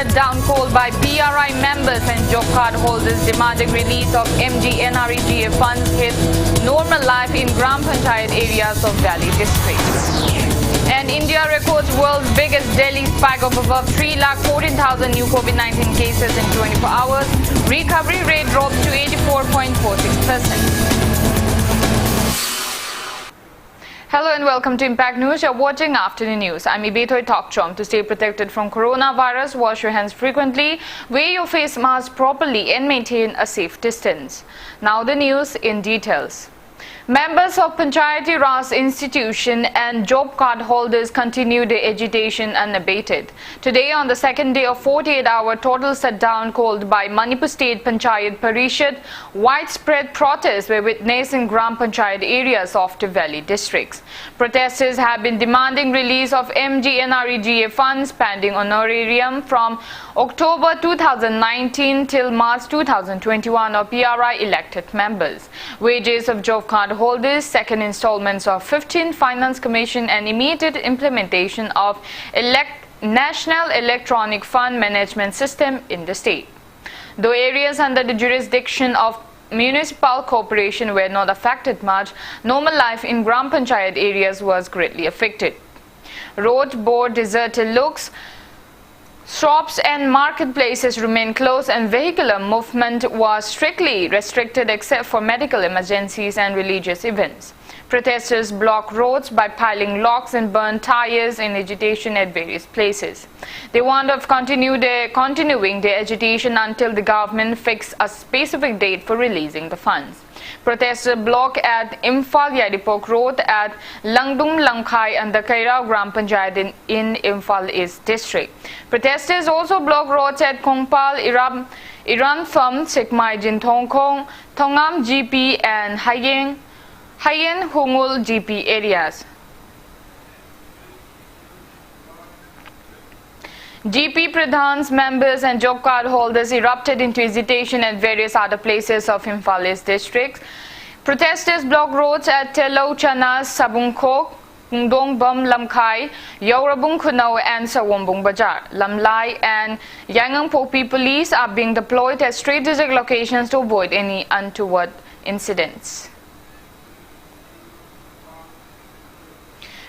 shutdown called by PRI members and job card holders demanding release of MGNREGA funds hit normal life in Gram Panchayat areas of Valley district. And India records world's biggest daily spike of above 3,14,000 new COVID-19 cases in 24 hours. Recovery rate drops to 84.46%. Hello and welcome to Impact News. You're watching Afternoon News. I'm IBETHOI THOKCHOM. To stay protected from coronavirus, wash your hands frequently, wear your face mask properly and maintain a safe distance. Now the news in details. Members of Panchayati Raj institution and job card holders continue their agitation unabated. Today, on the second day of 48-hour total shutdown called by Manipur State Panchayat Parishad, widespread protests were witnessed in Gram Panchayat areas of the Valley districts. Protesters have been demanding release of MGNREGA funds pending honorarium from October 2019 till March 2021 of PRI elected members, wages of job card holders, second installments of 15th Finance Commission and immediate implementation of National Electronic Fund Management System in the state. Though areas under the jurisdiction of municipal corporation were not affected much, normal life in Gram Panchayat areas was greatly affected. Road bore deserted looks. Shops and marketplaces remained closed and vehicular movement was strictly restricted except for medical emergencies and religious events. Protesters blocked roads by piling logs and burned tires in agitation at various places. They warned of continuing their agitation until the government fixed a specific date for releasing the funds. Protesters blocked at Imphal Yadipok Road at Langdum Lamkhai and the Kairao Gram Panchayat in Imphal East District. Protesters also blocked roads at Kongpal, Irantham, Sikmai Jinthongkong, Thongam GP and Hayen Hungul GP areas. GP Pradhan's members and job card holders erupted into agitation at various other places of Imphal East district. Protesters blocked roads at Telo Chanas, Sabungkok, Kungdong Bam Lamkhai, Yaurabung Kunau and Sawombung Bajar. Lamlai and Yangang Popi police are being deployed at strategic locations to avoid any untoward incidents.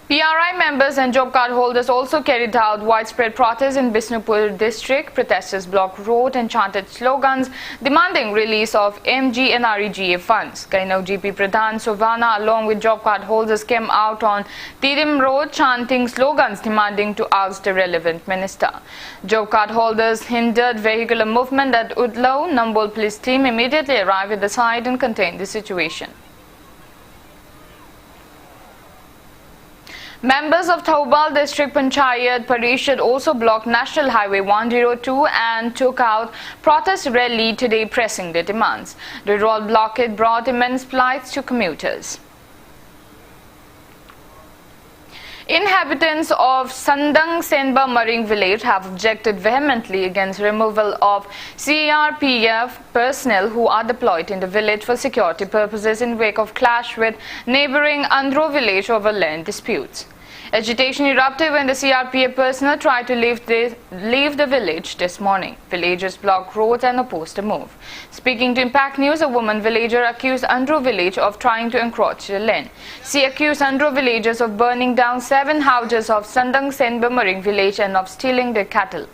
PRI members and job card holders also carried out widespread protests in Bishnupur district. Protesters blocked road and chanted slogans demanding release of MGNREGA funds. Kainau GP Pradhan Sovana along with job card holders came out on Tirim Road chanting slogans demanding to ask the relevant minister. Job card holders hindered vehicular movement at Udlau. Nambol police team immediately arrived at the site and contained the situation. Members of Thoubal District Panchayat Parishad also blocked National Highway 102 and took out protest rally today pressing their demands. The road blockade brought immense plights to commuters. Inhabitants of Sandang Senba Maring village have objected vehemently against removal of CRPF personnel who are deployed in the village for security purposes in wake of clash with neighboring Andro village over land disputes. Agitation erupted when the CRPF personnel tried to leave the village this morning. Villagers blocked roads and opposed the move. Speaking to Impact News, a woman villager accused Andro village of trying to encroach the land. She accused Andro villagers of burning down 7 houses of Sandang Senba Maring village and of stealing their cattle.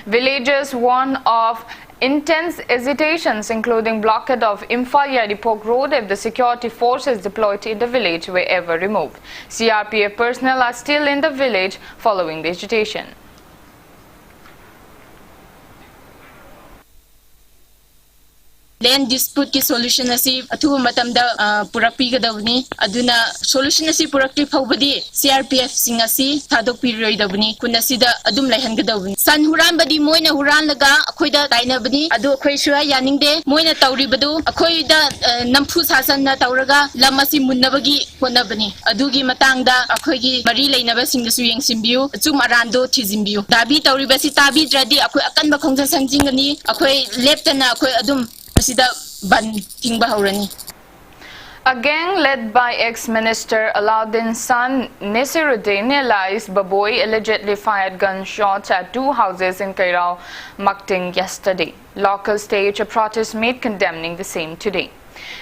Villagers warned of intense agitations including blockade of Imphal Yadipok Road if the security forces deployed in the village were ever removed. CRPF personnel are still in the village following the agitation. Land dispute ki solution asi athu matamda purakpi gadawni aduna solution asi purakti phawbadi CRPF sing asi thadok piroi dawni kunasida adum laihan gadawni san huran badi moina huran laga akhoida tainabani adu akhoi sura yaningde moina tawribadu akhoida namphu sasan na tawraga lamasi munnabagi konabani adugi matangda akhoigi mari leinaba singdasu yengsimbiu chum arando thizimbiu dabi tawribasi tabi dradi akhoi akanba khongja sangjingani akhoi leptana akhoi adum A A gang led by ex-minister Alauddin's son Nasiruddin Elias Baboy allegedly fired gunshots at two houses in Kairao, Makting yesterday. Locals staged a protest meet condemning the same today.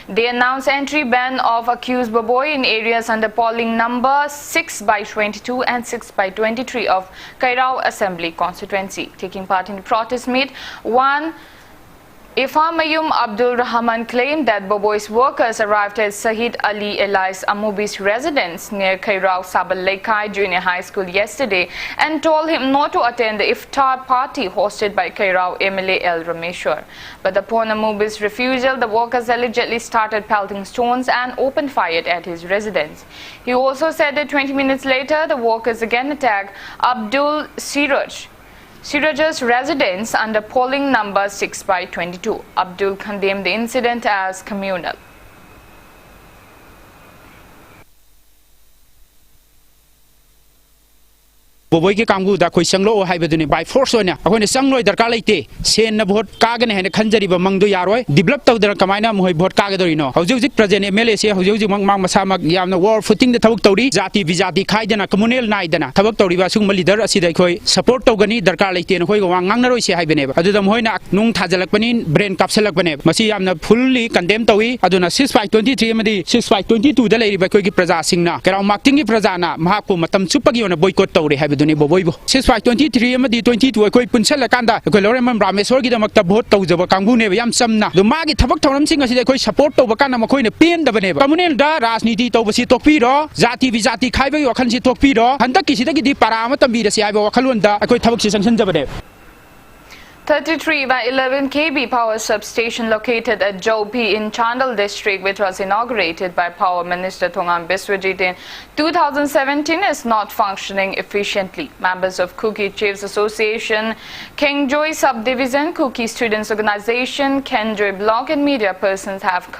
They announced entry ban of accused Baboy in areas under polling number 6/22 and 6/23 of Kairao Assembly constituency. Taking part in the protest meet, one Ifamayum Abdul Rahman claimed that Baboy's workers arrived at Sahid Ali Elias Amubi's residence near Kairao Sabal Lekai Junior High School yesterday and told him not to attend the iftar party hosted by Kairao MLA El Rameshwar. But upon Amubi's refusal, the workers allegedly started pelting stones and opened fire at his residence. He also said that 20 minutes later, the workers again attacked Abdul Siraj's residence under polling number 6/22. Abdul condemned the incident as communal. Boboy ke kamgu da koi sanglo hai beduni by force oina akoi ne sangloi darkar leite sen na vote kagane hene khanjari ba mangdu yaroi develop tawdar kamaina mohoi vote kagadori no hojik present MLA se hojik mang masama yamna war footing the thabuk tawri jati bijati khaidana communal naidana thabuk tawri ba sung leader asida khoi support tawgani darkar leite no khoi wang ngangnaroi se haibene adudha moina nung thajalakpani brain capsulak bane masi yamna fully condemn tawi aduna 6/23 amadi 6/22 da leiri ba khoi gi praja singna kerau marketing gi praja na mahakpu matam chupagi ona boycott tawri haibene Boboibo 6/23 amadi 22 akoi punsal kanda akoi Loremam Rameshwar gi damakta vote tawjaba kangbu ne yam samna do magi thabak thauram sing asida akoi support tawba kana makoi ne pen dabane communal da rajniti tawbasi tokpi ro jati bijati khaibai wakhan si tokpi ro handak ki sidagi di para ama tambi da si aiba wakhalon da akoi thabak si sanction jabane 33/11 kV power substation located at Jopi in Chandal district, which was inaugurated by Power Minister Thongam Biswajit in 2017, is not functioning efficiently. Members of Kuki Chiefs Association, Kengjoy Subdivision, Kuki Students Organization, Kengjoy Block and media persons have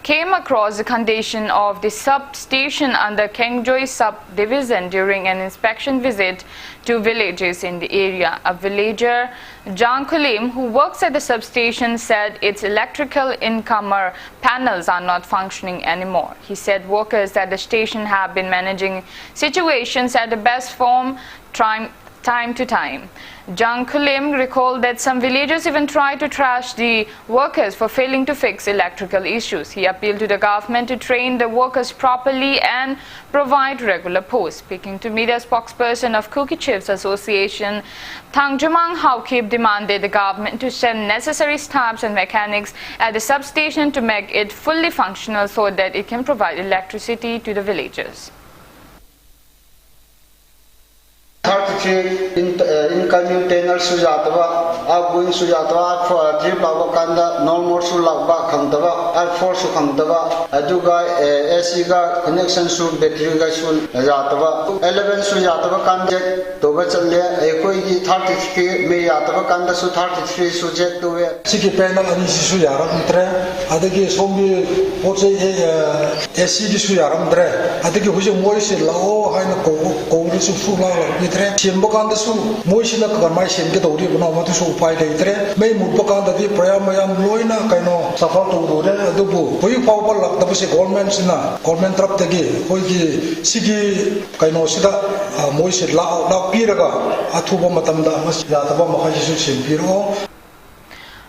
came across the condition of the substation under Kengjoy subdivision during an inspection visit to villages in the area. A villager, Jang Kulim, who works at the substation, said its electrical incomer panels are not functioning anymore. He said workers at the station have been managing situations at the best form time to time. Jang Kulim recalled that some villagers even tried to trash the workers for failing to fix electrical issues. He appealed to the government to train the workers properly and provide regular posts. Speaking to media spokesperson of Kuki Chiefs Association, Thangchomang Haukip demanded the government to send necessary staffs and mechanics at the substation to make it fully functional so that it can provide electricity to the villagers. 33 incoming tunnel sujatwa outgoing sujatwa for trip awakanda normal sulaba khangdaba r4 su khangdaba aduga AC ga connection su battery ga su jatwa 11 sujatwa kande toba challe ekoi gi 33 me yatwa kanda su 33 subject to siki panel ani su yaram tre adagi sombi poche AC gi su yaram tre adagi hujo moi se lao haina ko su fu la tre chen bokanda su moi sina ka mai sen ke dori bana ma tu su upai dei tre mei mu bokanda di prayam mayam loina kaino safar to do re adubu hoi pau pal lak da se government sina government trap tegi hoi gi sigi kaino sida moi se la piraga athu ba matam da mas ya ta ba ma kha su sen piro.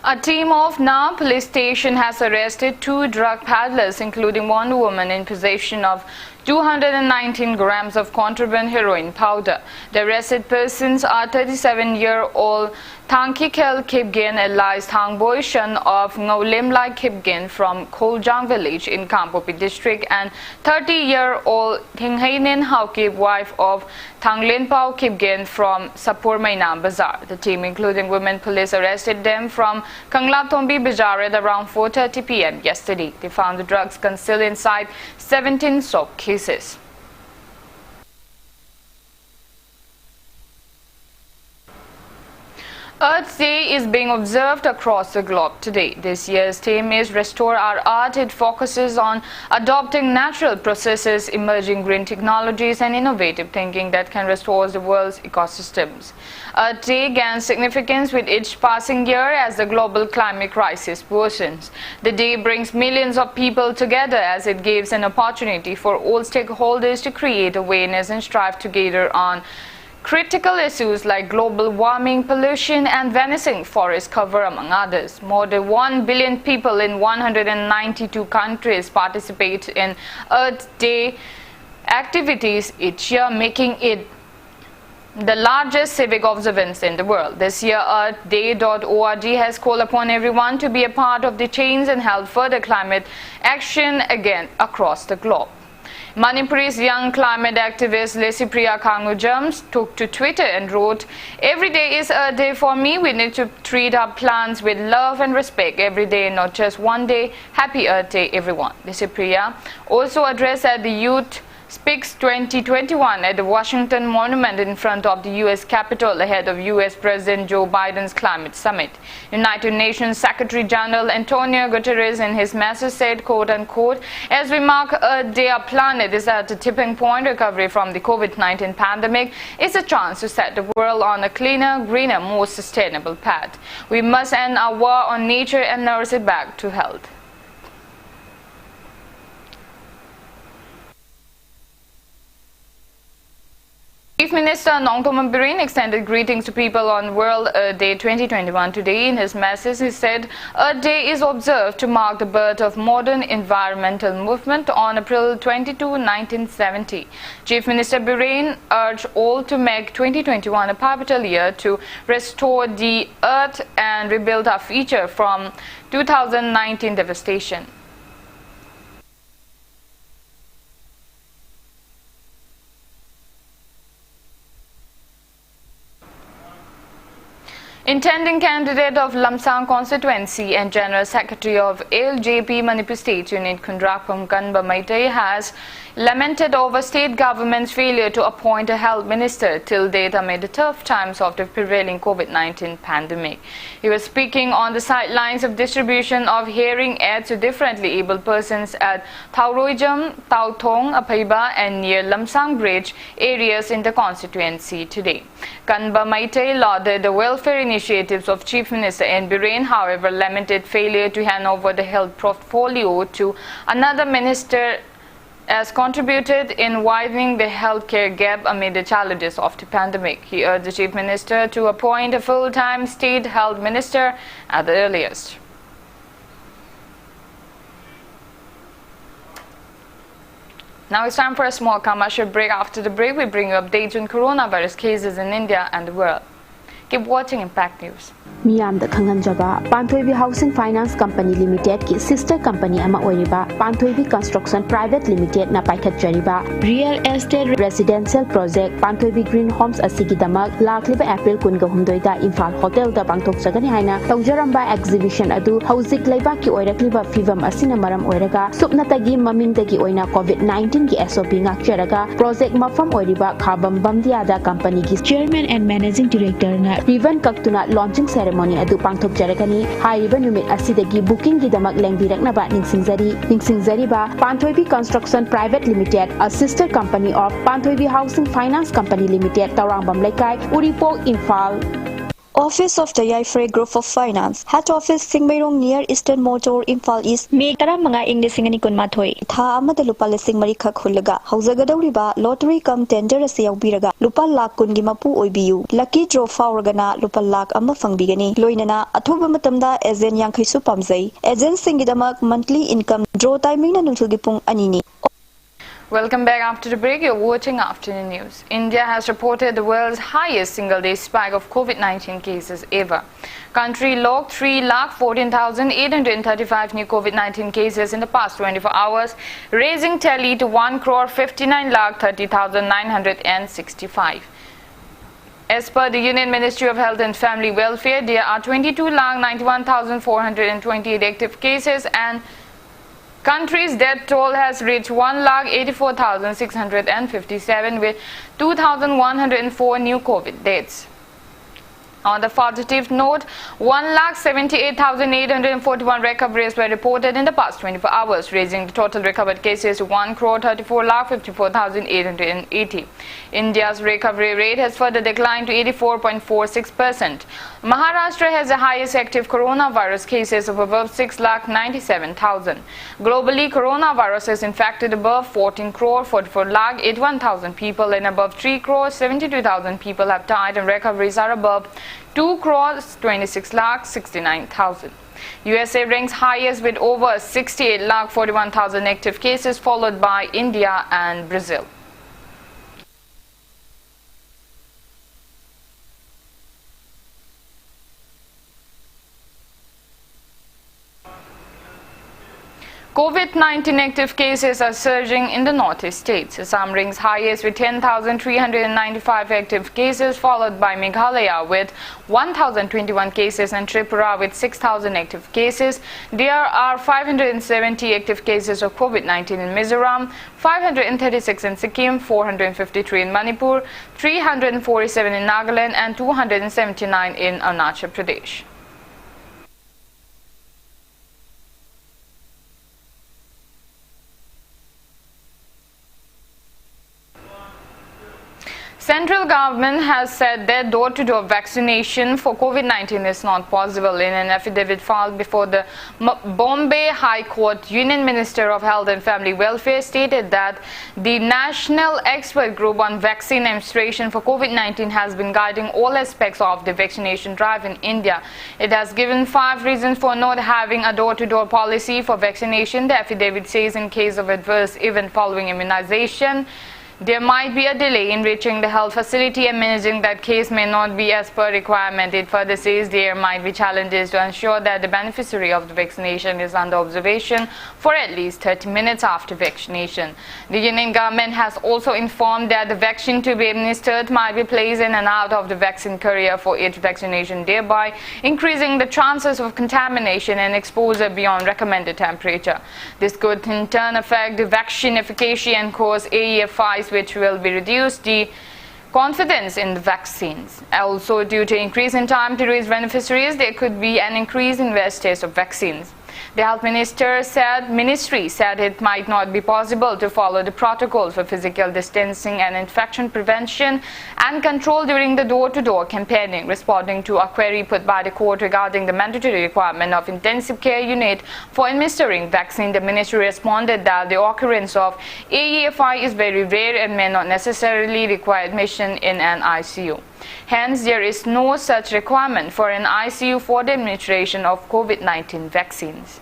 A team of Na police station has arrested 2 drug peddlers, including one woman in possession of 219 grams of contraband heroin powder. The arrested persons are 37-year-old Thangkikel Kipgen Elias Thangboy, son of Ngaulemlai Kipgen from Kholjang village in Kampopi district, and 30-year-old Thinghainen Haukip, wife of Thanglenpao Kipgen from Sapur Mainam Bazaar. The team, including women police, arrested them from Kanglatombi Bazaar at around 4:30 p.m. yesterday. They found the drugs concealed inside 17 soap cases. Earth Day is being observed across the globe today. This year's theme is Restore Our Earth. It focuses on adopting natural processes, emerging green technologies and innovative thinking that can restore the world's ecosystems. Earth Day gains significance with each passing year as the global climate crisis worsens. The day brings millions of people together as it gives an opportunity for all stakeholders to create awareness and strive together on critical issues like global warming, pollution and vanishing forest cover, among others. More than 1 billion people in 192 countries participate in Earth Day activities each year, making it the largest civic observance in the world. This year, earthday.org has called upon everyone to be a part of the change and help further climate action again across the globe. Manipur's young climate activist Lesipriya Kangujams took to Twitter and wrote, "Every day is a day for me. We need to treat our plants with love and respect every day, not just one day. Happy Earth Day, everyone." Lesipriya also addressed at the Youth Speaks 2021 at the Washington Monument in front of the U.S. Capitol ahead of U.S. President Joe Biden's climate summit. United Nations Secretary General Antonio Guterres in his message said, quote-unquote, "As we mark Earth Day, our planet is at a tipping point. Recovery from the COVID-19 pandemic is a chance to set the world on a cleaner, greener, more sustainable path. We must end our war on nature and nurse it back to health." Chief Minister Nongthoman Biren extended greetings to people on World Earth Day 2021 today. In his message, he said, Earth Day is observed to mark the birth of modern environmental movement on April 22, 1970. Chief Minister Biren urged all to make 2021 a pivotal year to restore the earth and rebuild our future from 2019 devastation. Intending candidate of Lamsang constituency and General Secretary of LJP Manipur State Unit Kundrapam Kanba Maitai has lamented over state government's failure to appoint a health minister till date amid the tough times of the prevailing COVID-19 pandemic. He was speaking on the sidelines of distribution of hearing aids to differently abled persons at THOKCHOM, THOKCHOM, Apaiba and near Lamsang Bridge areas in the constituency today. Kanba Maitai lauded the welfare initiatives of Chief Minister N. Biren, however lamented failure to hand over the health portfolio to another minister as contributed in widening the healthcare gap amid the challenges of the pandemic. He urged the Chief Minister to appoint a full-time state health minister at the earliest. Now it's time for a small commercial break. After the break, we bring you updates on coronavirus cases in India and the world. Keep watching Impact News. Miyamda Khanganjaba, Panthoibi Housing Finance Company Limited ki sister company ama oiriba, Panthoibi Construction Private Limited na paikhat jariba, Real Estate Residential Project, Panthoibi Green Homes asigidamak, lakliba April 18 da Imphal Hotel da pangthok sagani haina, tawjaramba exhibition adu, hauzik laiba ki oirakliba fivam asina maram oiraga, supnatagi mamingdagi oina COVID-19 ki SOP ngakjaraga, project mafam oiriba Khabam Bamdiada Company ki Chairman and Managing Director na Rivan Kaktuna launching ceremony adu pangthok jarakani haiba numit asidagi booking gidamak lengbiraknaba ningsingjari ba Panthoibi Construction Private Limited, a sister company of Panthoibi Housing Finance Company Limited, Taurangam Laikai, Uripok, Imphal. Office of the Yaifre Group of Finance, Head Office Singmairong near Eastern Motor, Imphal East, May Tara mga Inglisingani kun mathoi. Tha amada lupa lesing marikha khulaga. Hauzagadauriba lottery cum tender ase yaubiraga. Lupa lakh kun gi mapu oibiu. Lucky draw fauragana lupa lakh ama fangbigani. Loinana athoba matamda agent yankhai su pamjai. Agent singidamak monthly income draw timing na nungthul gi pung anini. Welcome back after the break. You're watching Afternoon News. India has reported the world's highest single-day spike of COVID-19 cases ever. Country logged 3,14,835 new COVID-19 cases in the past 24 hours, raising tally to 1,59,30,965. As per the Union Ministry of Health and Family Welfare, there are 22,91,428 active cases and country's death toll has reached 1,84,657 with 2,104 new COVID deaths. On the positive note, 1,78,841 recoveries were reported in the past 24 hours, raising the total recovered cases to 1,34,54,880. India's recovery rate has further declined to 84.46%. Maharashtra has the highest active coronavirus cases of above 6,97,000. Globally, coronavirus has infected above 14 crore 44,81,000 people, and above 3 crore 72,000 people have died, and recoveries are above 2 crores 26,69,000. USA ranks highest with over 68,41,000 active cases, followed by India and Brazil. COVID-19 active cases are surging in the northeast states. Assam ranks highest with 10,395 active cases, followed by Meghalaya with 1,021 cases and Tripura with 6,000 active cases. There are 570 active cases of COVID-19 in Mizoram, 536 in Sikkim, 453 in Manipur, 347 in Nagaland, and 279 in Arunachal Pradesh. Central government has said that door-to-door vaccination for COVID-19 is not possible. In an affidavit filed before the Bombay High Court, Union Minister of Health and Family Welfare stated that the National Expert Group on Vaccine Administration for COVID-19 has been guiding all aspects of the vaccination drive in India. It has given 5 reasons for not having a door-to-door policy for vaccination. The affidavit says in case of adverse event following immunization, there might be a delay in reaching the health facility, and managing that case may not be as per requirement. It further says there might be challenges to ensure that the beneficiary of the vaccination is under observation for at least 30 minutes after vaccination. The Union government has also informed that the vaccine to be administered might be placed in and out of the vaccine carrier for each vaccination, thereby increasing the chances of contamination and exposure beyond recommended temperature. This could in turn affect the vaccine efficacy and cause AEFIs, which will be reduced the confidence in the vaccines. Also, due to increase in time to reach beneficiaries, there could be an increase in wastage of vaccines. The health ministry said it might not be possible to follow the protocols for physical distancing and infection prevention and control during the door-to-door campaigning. Responding to a query put by the court regarding the mandatory requirement of intensive care unit for administering vaccine, the ministry responded that the occurrence of AEFI is very rare and may not necessarily require admission in an ICU. Hence, there is no such requirement for an ICU for the administration of COVID-19 vaccines.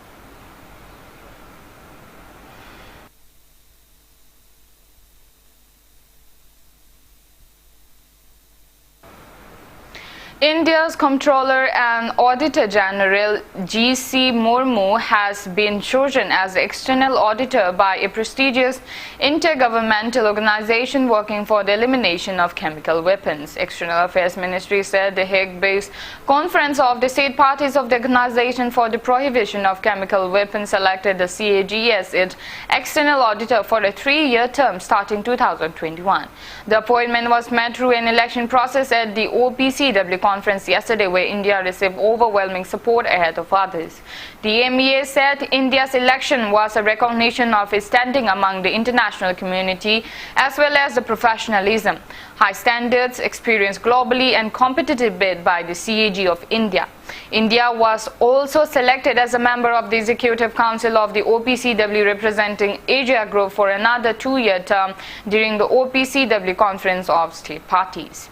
India's Comptroller and Auditor General G.C. Murmu has been chosen as external auditor by a prestigious intergovernmental organization working for the elimination of chemical weapons. External Affairs Ministry said the Hague-based Conference of the State Parties of the Organization for the Prohibition of Chemical Weapons selected the CAG as its external auditor for a 3-year term starting 2021. The appointment was met through an election process at the OPCW conference yesterday, where India received overwhelming support ahead of others. The MEA said India's election was a recognition of its standing among the international community as well as the professionalism, high standards, experience globally, and competitive bid by the CAG of India. India was also selected as a member of the Executive Council of the OPCW, representing Asia Group for another 2-year term during the OPCW Conference of State Parties.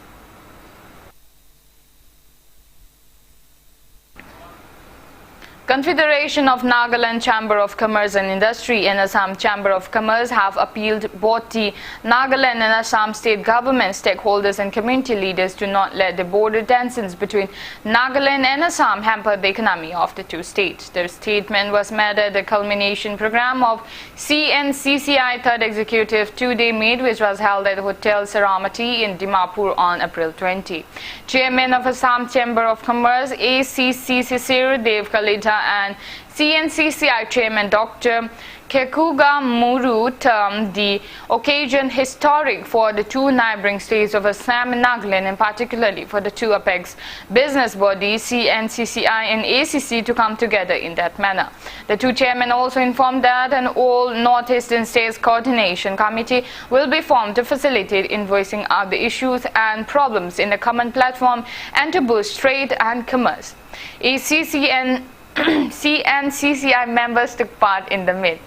Confederation of Nagaland Chamber of Commerce and Industry and Assam Chamber of Commerce have appealed both the Nagaland and Assam state government stakeholders and community leaders to not let the border tensions between Nagaland and Assam hamper the economy of the two states. The statement was made at the culmination program of CNCCI 3rd Executive 2-day meet, which was held at Hotel Saramati in Dimapur on April 20. Chairman of Assam Chamber of Commerce ACC Sisir Dev Kalita and CNCCI Chairman Dr. Kekuga Muru termed the occasion historic for the two neighboring states of Assam and Nagaland, and particularly for the two apex business bodies, CNCCI and ACC, to come together in that manner. The two chairmen also informed that an all northeastern states coordination committee will be formed to facilitate invoicing out the issues and problems in a common platform and to boost trade and commerce. ACC and CNCCI members took part in the meet.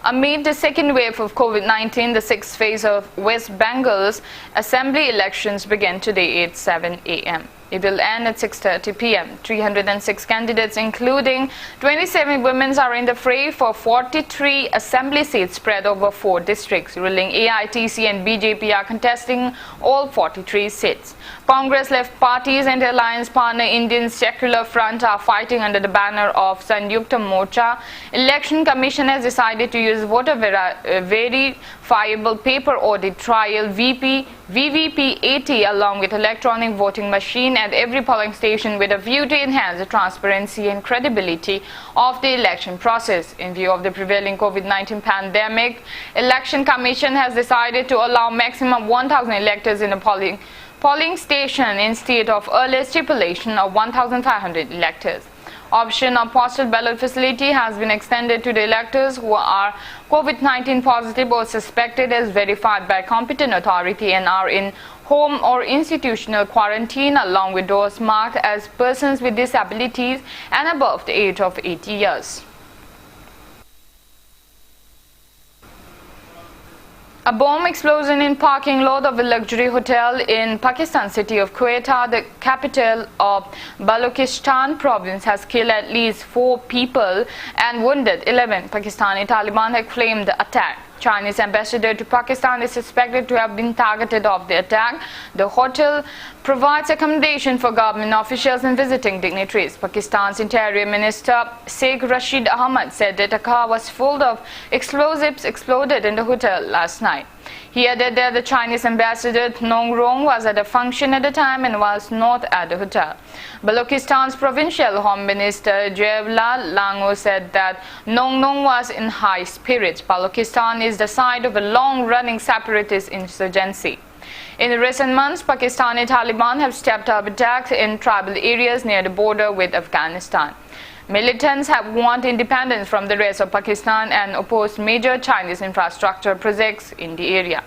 Amid the second wave of COVID-19, the sixth phase of West Bengal's assembly elections began today at 7 a.m. It will end at 6:30 p.m. 306 candidates, including 27 women, are in the fray for 43 assembly seats spread over 4 districts. Ruling AITC and BJP are contesting all 43 seats. Congress, left parties and alliance partner Indian Secular Front are fighting under the banner of Sanyukta Morcha. Election Commission has decided to use voter verifiable paper audit trial VVP-80 along with electronic voting machine at every polling station with a view to enhance the transparency and credibility of the election process. In view of the prevailing COVID-19 pandemic, Election Commission has decided to allow maximum 1,000 electors in a polling station instead of earlier stipulation of 1,500 electors. Option of postal ballot facility has been extended to the electors who are COVID-19 positive or suspected as verified by competent authority and are in home or institutional quarantine, along with those marked as persons with disabilities and above the age of 80 years. A bomb explosion in parking lot of a luxury hotel in Pakistan city of Quetta, the capital of Balochistan province, has killed at least 4 people and wounded 11. Pakistani Taliban have claimed the attack. Chinese ambassador to Pakistan is suspected to have been targeted of the attack. The hotel provides accommodation for government officials and visiting dignitaries. Pakistan's Interior Minister Sheikh Rashid Ahmad said that a car was full of explosives exploded in the hotel last night. He added that the Chinese ambassador Nong Rong was at a function at the time and was not at the hotel. Balochistan's provincial home minister Jayalal Lango said that Nong Nong was in high spirits. Balochistan is the site of a long-running separatist insurgency. In recent months, Pakistani Taliban have stepped up attacks in tribal areas near the border with Afghanistan. Militants have wanted independence from the rest of Pakistan and opposed major Chinese infrastructure projects in the area.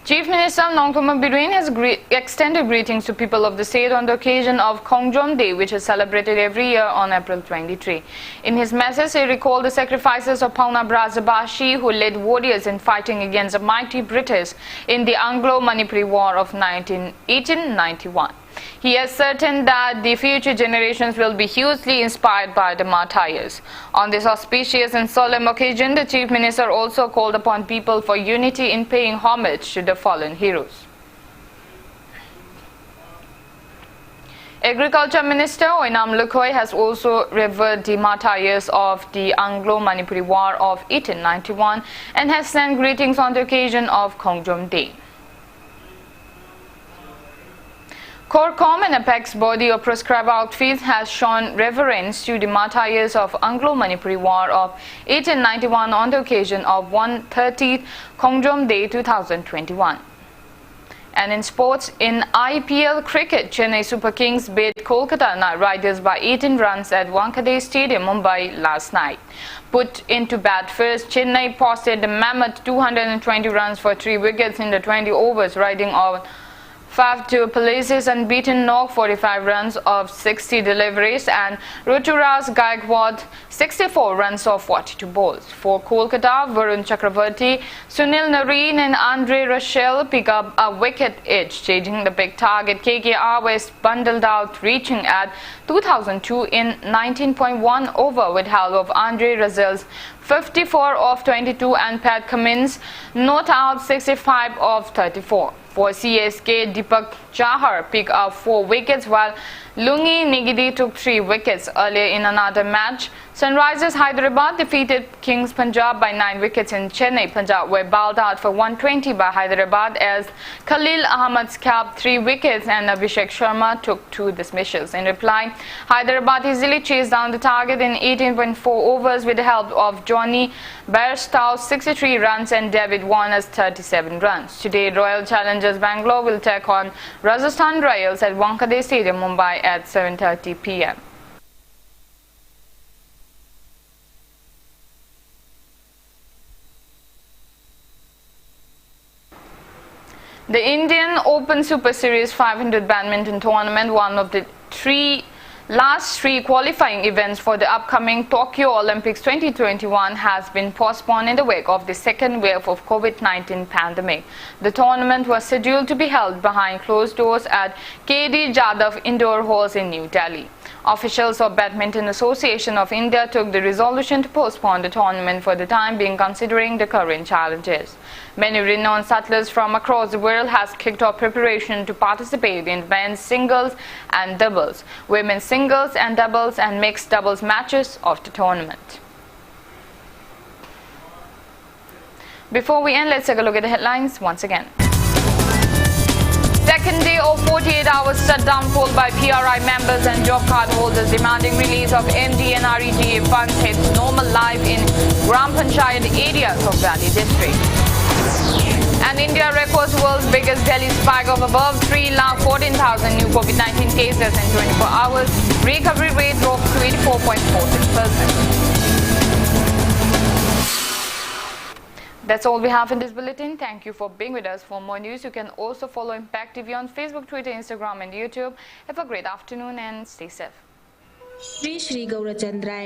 Chief Minister Nongtoma Biruin has extended greetings to people of the state on the occasion of THOKCHOM Day, which is celebrated every year on April 23. In his message, he recalled the sacrifices of Pauna Brajabashi, who led warriors in fighting against the mighty British in the Anglo-Manipuri War of 1891. He ascertained that the future generations will be hugely inspired by the martyrs. On this auspicious and solemn occasion, the Chief Minister also called upon people for unity in paying homage to the fallen heroes. Agriculture Minister Oinam Lukhoi has also revered the martyrs of the Anglo-Manipuri War of 1891 and has sent greetings on the occasion of THOKCHOM Day. THOKCHOM, an apex body of proscribed outfits, has shown reverence to the martyrs of Anglo-Manipuri War of 1891 on the occasion of 130th THOKCHOM Day 2021. And in sports, in IPL cricket, Chennai Super Kings beat Kolkata Knight Riders by 18 runs at Wankhede Stadium, Mumbai last night. Put into bat first, Chennai posted the mammoth 220 runs for 3 wickets in the 20 overs, riding out Faf du Plessis' unbeaten knock 45 runs of 60 deliveries and Ruturaj Gaikwad 64 runs of 42 balls. For Kolkata, Varun Chakravarti, Sunil Narine and Andre Russell pick up a wicket each. Chasing the big target, KKR was bundled out, reaching at 2002 in 19.1 over with help of Andre Russell's 54 of 22 and Pat Cummins not out 65 of 34. For CSK, Deepak Chahar picked up 4 wickets while Lungi Nigidi took 3 wickets earlier in another match. Sunrisers Hyderabad defeated Kings Punjab by 9 wickets in Chennai. Punjab were bowled out for 120 by Hyderabad as Khalil Ahmad capped 3 wickets and Abhishek Sharma took 2 dismissals. In reply, Hyderabad easily chased down the target in 18.4 overs with the help of Johnny Bairstow's 63 runs and David Warner's 37 runs. Today, Royal Challengers Bangalore will take on Rajasthan Royals at Wankhede Stadium, Mumbai at 7:30 p.m. The Indian Open Super Series 500 badminton tournament, one of the last three qualifying events for the upcoming Tokyo Olympics 2021, has been postponed in the wake of the second wave of COVID-19 pandemic. The tournament was scheduled to be held behind closed doors at KD Jadhav Indoor Halls in New Delhi. Officials of Badminton Association of India took the resolution to postpone the tournament for the time being, considering the current challenges. Many renowned settlers from across the world has kicked off preparation to participate in men's singles and doubles, women's singles and doubles, and mixed doubles matches of the tournament. Before we end, let's take a look at the headlines once again. Second day of 48-hour shutdown called by PRI members and job card holders demanding release of MD and REGA funds hits normal life in Gram Panchayat areas of Valley district. And India records world's biggest daily spike of above 3,14,000 new COVID-19 cases in 24 hours. Recovery rate dropped to 84.46%. That's all we have in this bulletin. Thank you for being with us. For more news, you can also follow Impact TV on Facebook, Twitter, Instagram and YouTube. Have a great afternoon and stay safe. Shri Gaurachandra